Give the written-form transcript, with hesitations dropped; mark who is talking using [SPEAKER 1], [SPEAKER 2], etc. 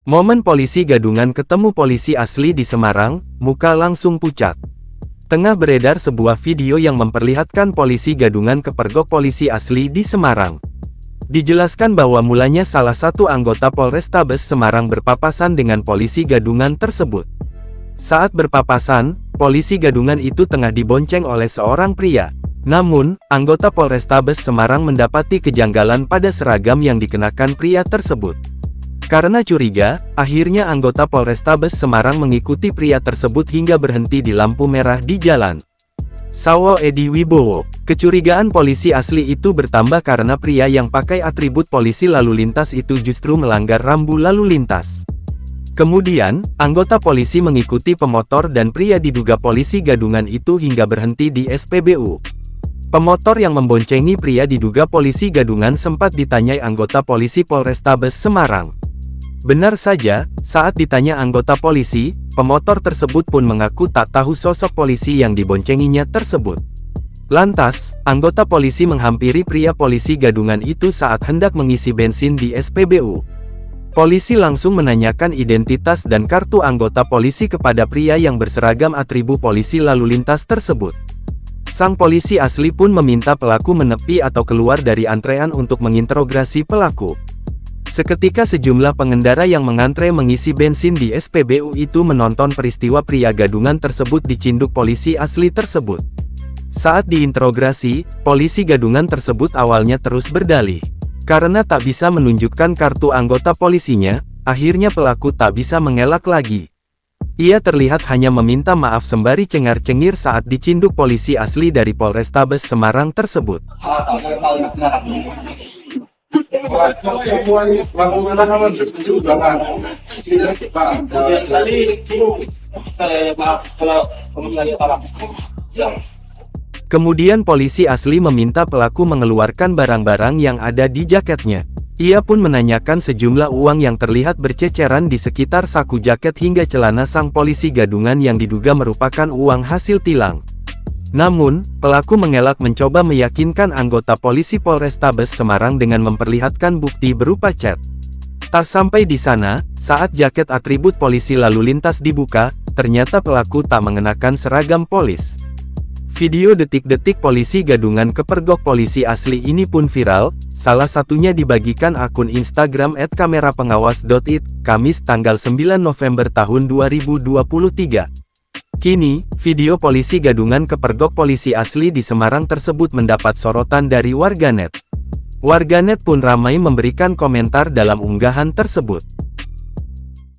[SPEAKER 1] Momen polisi gadungan ketemu polisi asli di Semarang, muka langsung pucat. Tengah beredar sebuah video yang memperlihatkan polisi gadungan kepergok polisi asli di Semarang. Dijelaskan bahwa mulanya salah satu anggota Polrestabes Semarang berpapasan dengan polisi gadungan tersebut. Saat berpapasan, polisi gadungan itu tengah dibonceng oleh seorang pria. Namun, anggota Polrestabes Semarang mendapati kejanggalan pada seragam yang dikenakan pria tersebut. Karena curiga, akhirnya anggota Polrestabes Semarang mengikuti pria tersebut hingga berhenti di lampu merah di jalan. Sawo Edi Wibowo, kecurigaan polisi asli itu bertambah karena pria yang pakai atribut polisi lalu lintas itu justru melanggar rambu lalu lintas. Kemudian, anggota polisi mengikuti pemotor dan pria diduga polisi gadungan itu hingga berhenti di SPBU. Pemotor yang memboncengi pria diduga polisi gadungan sempat ditanyai anggota polisi Polrestabes Semarang. Benar saja, saat ditanya anggota polisi, pemotor tersebut pun mengaku tak tahu sosok polisi yang diboncenginya tersebut. Lantas, anggota polisi menghampiri pria polisi gadungan itu saat hendak mengisi bensin di SPBU. Polisi langsung menanyakan identitas dan kartu anggota polisi kepada pria yang berseragam atribut polisi lalu lintas tersebut. Sang polisi asli pun meminta pelaku menepi atau keluar dari antrean untuk menginterogasi pelaku. Seketika sejumlah pengendara yang mengantre mengisi bensin di SPBU itu menonton peristiwa pria gadungan tersebut dicinduk polisi asli tersebut. Saat diinterogasi, polisi gadungan tersebut awalnya terus berdalih. Karena tak bisa menunjukkan kartu anggota polisinya, akhirnya pelaku tak bisa mengelak lagi. Ia terlihat hanya meminta maaf sembari cengar-cengir saat dicinduk polisi asli dari Polrestabes Semarang tersebut. Kemudian polisi asli meminta pelaku mengeluarkan barang-barang yang ada di jaketnya. Ia pun menanyakan sejumlah uang yang terlihat berceceran di sekitar saku jaket hingga celana sang polisi gadungan yang diduga merupakan uang hasil tilang. Namun, pelaku mengelak mencoba meyakinkan anggota polisi Polrestabes Semarang dengan memperlihatkan bukti berupa chat. Tak sampai di sana, saat jaket atribut polisi lalu lintas dibuka, ternyata pelaku tak mengenakan seragam polis. Video detik-detik polisi gadungan kepergok polisi asli ini pun viral, salah satunya dibagikan akun Instagram @kamerapengawas.id, Kamis tanggal 9 November tahun 2023. Kini, video polisi gadungan kepergok polisi asli di Semarang tersebut mendapat sorotan dari warganet. Warganet pun ramai memberikan komentar dalam unggahan tersebut.